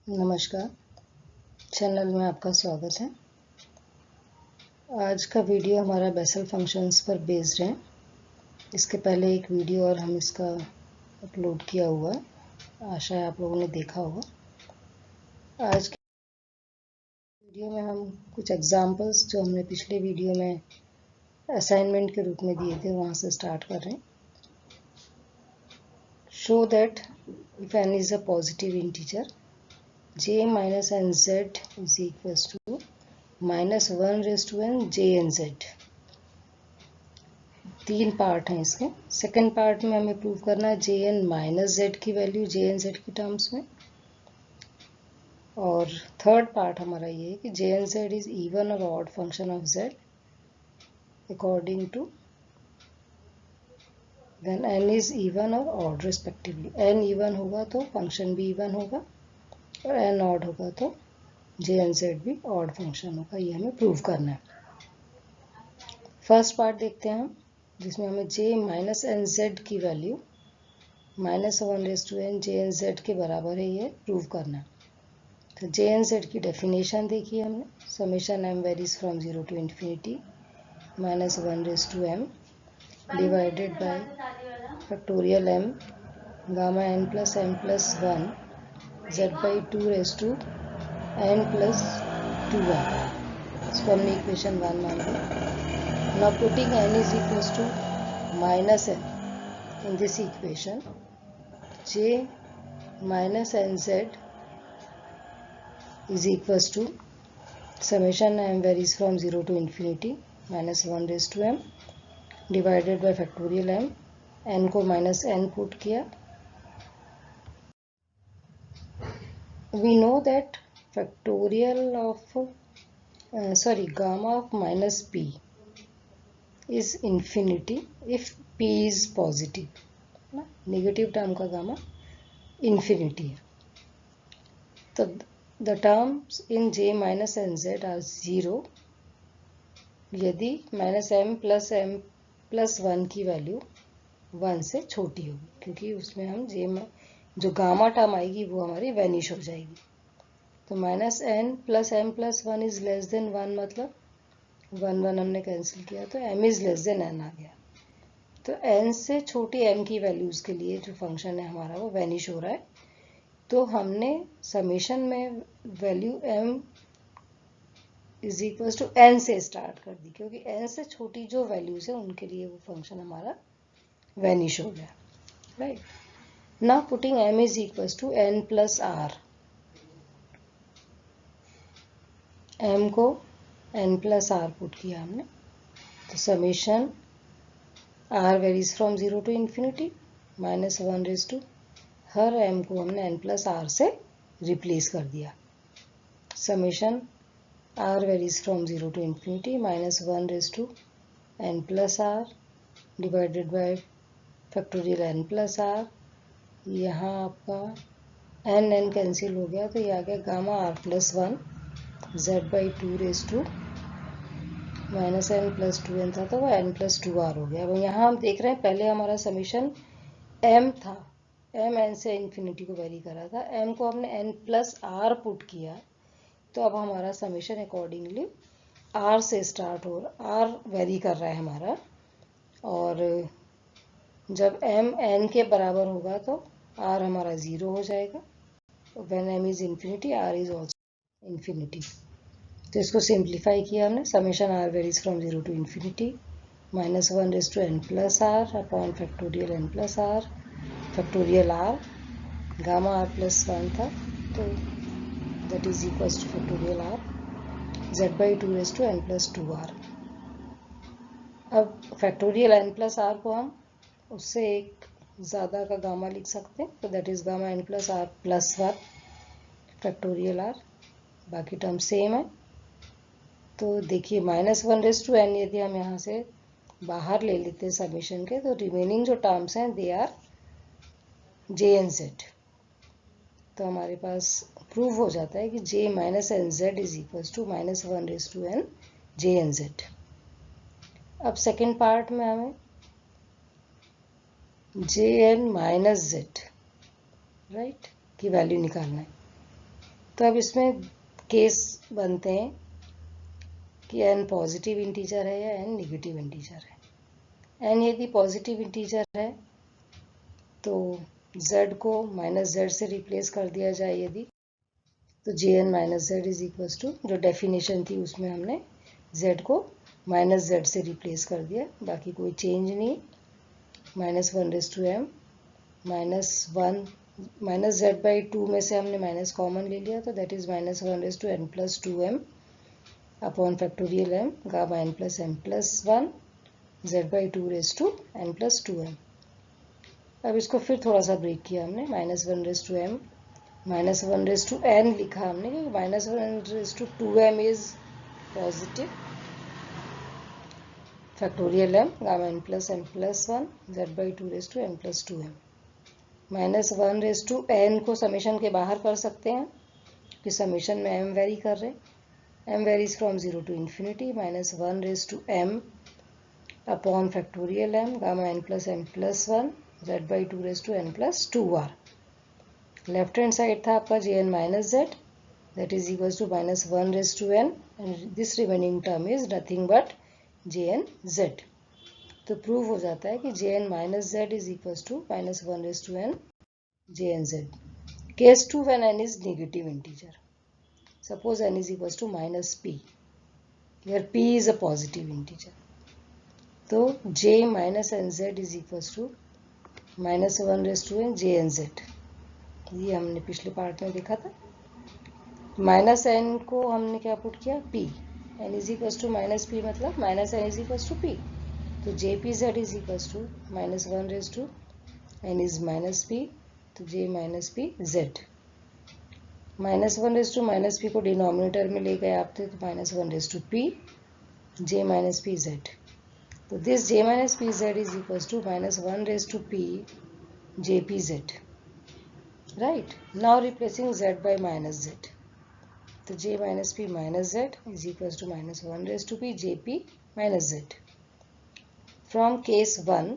नमस्कार, चैनल में आपका स्वागत है। आज का वीडियो हमारा बेसल फंक्शंस पर बेस्ड है। इसके पहले एक वीडियो और हम इसका अपलोड किया हुआ है, आशा है आप लोगों ने देखा होगा। आज के वीडियो में हम कुछ एग्जांपल्स जो हमने पिछले वीडियो में असाइनमेंट के रूप में दिए थे वहाँ से स्टार्ट कर रहे हैं। Show that if n is a positive integer j minus nz is equals to minus 1 raised to n j n z। तीन पार्ट हैं इसके। सेकेंड पार्ट में हमें प्रूव करना है जे एन माइनस जेड की वैल्यू जे एन जेड की terms में, और थर्ड पार्ट हमारा ये है कि J N Z is even और odd function of Z according to when N is even और ऑड रिस्पेक्टिवली। एन इवन होगा तो फंक्शन भी इवन होगा और एन ऑड होगा तो जे एन जेड भी ऑड फंक्शन होगा। ये हमें प्रूव करना है। फर्स्ट पार्ट देखते हैं हम, जिसमें हमें j माइनस एन जेड की value minus 1 raise to N J N Z के बराबर है, ये प्रूव करना है। तो जे एन जेड की डेफिनेशन देखी हमने, summation m varies from 0 to infinity minus 1 raise to m divided by factorial m gamma n plus m plus 1 z by 2 raise to n plus 2m। इसको हमने equation 1 मान लिया। Now putting n is equals to minus n in this equation, j minus nz is equals to summation m varies from 0 to infinity minus 1 raised to m divided by factorial m, n को minus n put किया। We know that factorial of gamma of minus p is infinity if p is positive। Negative term का gamma infinity है, तो the terms in j minus nz are 0 यदि minus m plus 1 की value 1 से छोटी होगी, क्योंकि उसमें हम j में जो गामा टर्म आएगी वो हमारी वैनिश हो जाएगी। तो minus n plus m plus 1 is less than 1, मतलब 1 हमने कैंसिल किया तो m is less than n आ गया। तो n से छोटी m की वैल्यूज के लिए जो फंक्शन है हमारा वो वैनिश हो रहा है। तो हमने समेशन में value m is equal to n से स्टार्ट कर दी, क्योंकि n से छोटी जो वैल्यूज है उनके लिए वो फंक्शन हमारा वैनिश हो गया। Right, now putting m is equal to n plus r, m को n प्लस r पुट किया हमने, तो summation r varies from 0 to infinity minus 1 raise to, हर m को हमने n प्लस r से रिप्लेस कर दिया। Summation r varies from 0 to infinity minus 1 raise to n plus r divided by factorial n plus r। यहाँ आपका n cancel हो गया तो ये आ गया gamma r plus 1 z by 2 raise to minus n plus 2n था तो वो n प्लस 2r हो गया। अब यहाँ हम देख रहे हैं पहले हमारा समीशन m था, m n से इन्फिनिटी को वेरी कर रहा था, m को हमने n प्लस r पुट किया, तो अब हमारा समीशन अकॉर्डिंगली r से स्टार्ट हो रहा, r वेरी कर रहा है हमारा, और जब m n के बराबर होगा तो r हमारा 0 हो जाएगा। When m is infinity r is also infinity. तो इसको सिंप्लीफाई किया हमने, summation r varies from 0 to infinity minus 1 raise to n plus r upon factorial n plus r factorial r, gamma r plus 1 था तो that is equal to factorial r z by 2 raise to n plus 2r। अब factorial n plus r को हम उससे एक ज़्यादा का gamma लिख सकते हैं, तो that is gamma n plus r plus 1 factorial r, बाकी टर्म सेम है। तो देखिए माइनस 1 रेज टू n यदि हम यहाँ से बाहर ले लेते हैं समीशन के, तो रिमेनिंग जो टर्म्स हैं they are J N Z. तो हमारे पास प्रूव हो जाता है कि j minus N Z is equal to minus 1 raise to n J N Z. अब सेकेंड पार्ट में हमें J N minus Z right की वैल्यू निकालना है। तो अब इसमें केस बनते हैं कि n पॉजिटिव इंटीजर है या n नेगेटिव इंटीजर है। n यदि पॉजिटिव इंटीजर है तो z को माइनस z से रिप्लेस कर दिया जाए यदि, तो jn minus z is equals to, जो डेफिनेशन थी उसमें हमने z को माइनस z से रिप्लेस कर दिया, बाकी कोई चेंज नहीं। Minus 1/m minus z by 2 में से हमने माइनस कॉमन ले लिया, तो that is minus 1/n plus 2m upon factorial m gamma n plus m plus 1 z by 2/n plus 2m। अब इसको फिर थोड़ा सा ब्रेक किया हमने, माइनस 1/m माइनस 1/n लिखा हमने क्योंकि minus 1/2m is positive, factorial m gamma n plus m plus 1 z by 2/n plus 2m। Minus 1/n को समेशन के बाहर कर सकते हैं कि समेशन में m वेरी कर रहे हैं, m varies from 0 to infinity, minus 1/m upon factorial m gamma n plus 1 z by 2/n plus 2r। Left hand side था आपका jn minus z, that is equal to minus 1/n and this remaining term is nothing but jn z। तो prove हो जाता है कि jn minus z is equal to minus 1/n jn z। Case 2 when n is negative integer, suppose n is equals to minus p, where p is a positive integer, तो j minus nz is equal to minus 1/n jnz। ये हमने पिछले part में देखा था। Minus n को हमने क्या पुट किया, p, n is equal to minus p, मतलब minus n is equal to p, तो jpz is equal to minus 1/n is minus p, तो j minus p z। Minus 1/माइनस p को denominator में ले गए आप थे, तो minus 1/p j minus p z, तो this j minus p z is equal to minus 1/p jpz, right. Now replacing z by minus z, तो j minus p minus z is equal to minus 1/p jp minus z। From case 1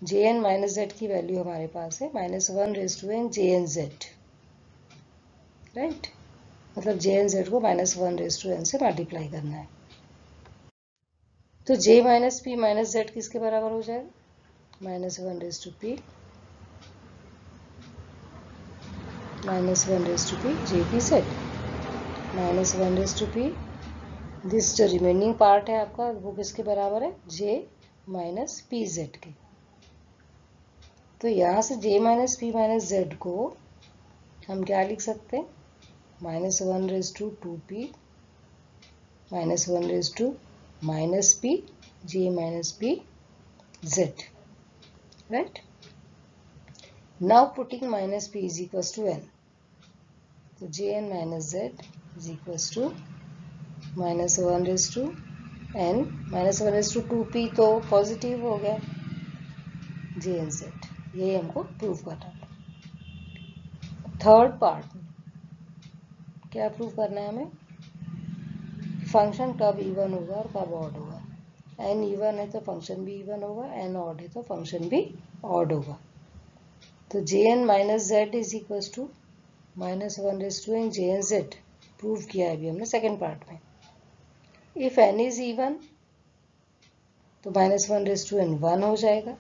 jn minus z की value हमारे पास है minus 1/n jnz, right, मतलब jnz को minus 1/n से multiply करना है। तो j minus p minus z किसके बराबर हो जाएगा, minus 1/p minus 1/p jpz minus 1/p, this जो रिमेनिंग पार्ट है आपका वो किसके बराबर है, j माइनस pz के। तो यहाँ से j minus p minus z को हम क्या लिख सकते हैं, माइनस 1/2p माइनस 1/माइनस p j minus p z, right. Now putting minus p is equal to n, तो jn minus z is equal to minus 1/n minus 1/2p, तो positive हो गया jnz, यही हमको प्रूव करना था। थर्ड पार्ट में क्या प्रूव करना है हमें, फंक्शन कब इवन होगा और कब ऑड होगा। n इवन है तो फंक्शन भी इवन होगा, n ऑड है तो फंक्शन भी ऑड होगा। तो jn minus z is equal to minus 1/n jnz prove किया है अभी हमने सेकेंड पार्ट में। इफ n इज इवन तो माइनस 1/n 1 हो जाएगा,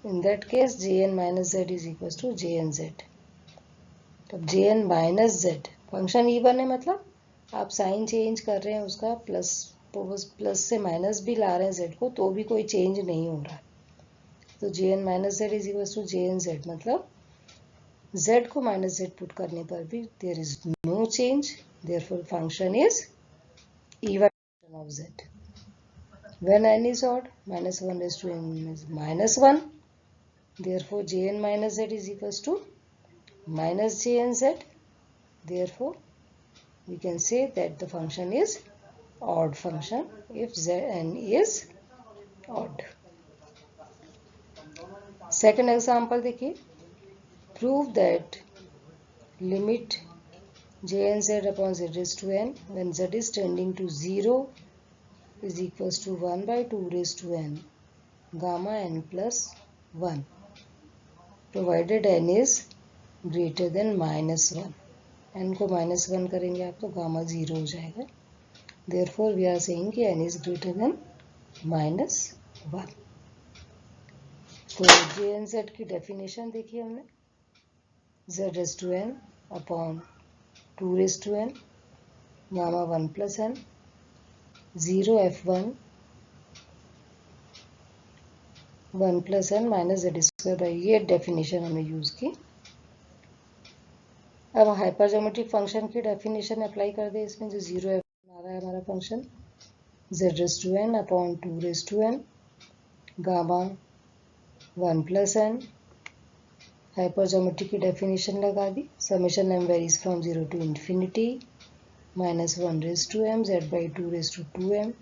in that case jn minus z is equal to jnz। तो jn minus z, function even है मतलब आप साइन चेंज कर रहे हैं उसका, प्लस से माइनस भी ला रहे हैं z को, तो भी कोई चेंज नहीं हो रहा। तो jn minus z is equal to jnz, मतलब z को माइनस z पुट करने पर भी there is no change, therefore function is even of z। When n is odd minus 1/n is minus 1, therefore jn minus z is equal to minus jnz, therefore we can say that the function is odd function if n is odd। Second example देखिए, prove that limit jnz upon z raised to n when z is tending to 0 is equals to 1 by 2 raised to n gamma n plus 1 provided n is greater than minus 1 n को -1 करेंगे आप तो gamma 0 हो जाएगा। Therefore we are saying कि n is greater than -1। तो J N Z की definition देखिए हमने, z raise to n upon 2 raise to n gamma 1 plus n 0 f1 1 plus n minus Z square by, ये definition हमने use की। अब hypergeometric function की definition apply कर दे इसमें, जो 0 f1 आ रहा है हमारा function, z raise to n upon 2 raise to n gamma 1 plus n। Hyper geometry की डेफिनेशन लगा दी, summation m varies from 0 to infinity -1 raise to m z by 2 raise to 2m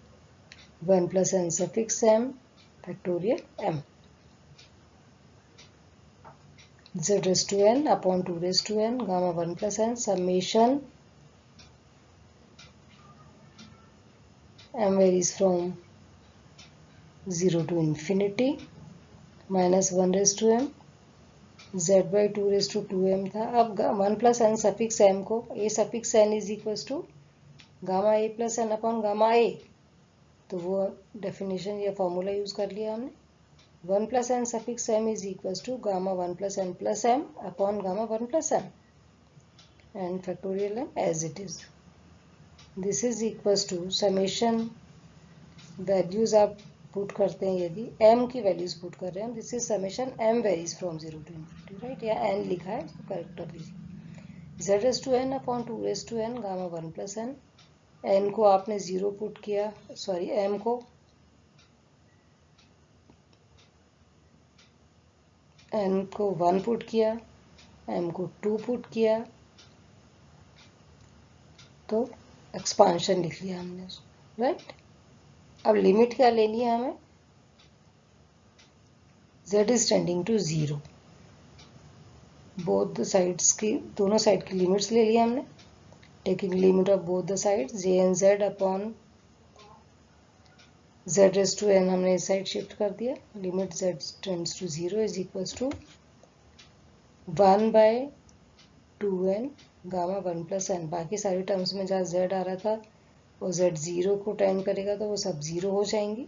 1 plus n suffix m factorial m z raise to n upon 2 raise to n gamma 1 plus n summation m varies from 0 to infinity -1 raise to m z by 2 raise to 2m था। अब 1 plus n suffix m को a suffix n is equals to gamma a plus n upon gamma a, तो वो definition या formula use कर लिया हमने। 1 plus n suffix m is equals to gamma 1 plus n plus m upon gamma 1 plus m and factorial m as it is. This is equals to summation values आप put करते हैं, यदि m की values put कर रहे हैं, this is summation m varies from 0 to infinity, right, या n लिखा है, इसको करेक्ट कर लीजिए। z raise to n upon 2 raise to n gamma 1 plus n, n को आपने 0 पुट किया, सॉरी m को n को 1 पुट किया, m को 2 पुट किया, तो एक्सपांशन लिख लिया हमने उसको, राइट। अब लिमिट क्या लेनी है हमें, z is tending to 0, both the sides की, दोनों साइड की लिमिट्स ले लिया हमने, taking limit of both the sides J N Z upon z raise to n हमने इस साइड शिफ्ट कर दिया, limit z tends to 0 is equals to 1 by 2n gamma 1 plus n। बाकी सारी टर्म्स में जहाँ z आ रहा था वो z 0 को टेंड करेगा तो वो सब 0 हो जाएंगी,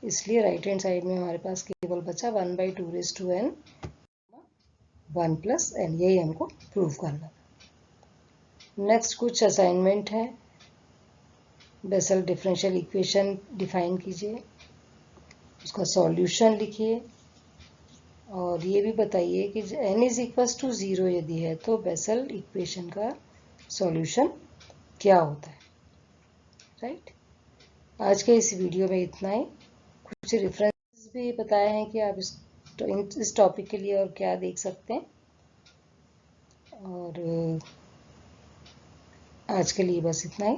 इसलिए राइट हैंड साइड में हमारे पास केवल बचा 1 by 2 raise to n 1 plus n, यही हमको प्रूव करना था। नेक्स्ट कुछ असाइनमेंट है, बेसल डिफरेंशियल इक्वेशन डिफाइन कीजिए, उसका सॉल्यूशन लिखिए और ये भी बताइए कि n इज इक्वल्स टू 0 यदि है तो बेसल इक्वेशन का सॉल्यूशन क्या होता है, राइट। आज के इस वीडियो में इतना ही। कुछ रेफरेंस भी बताए हैं कि आप इस टॉपिक के लिए और क्या देख सकते हैं, और आज के लिए बस इतना ही।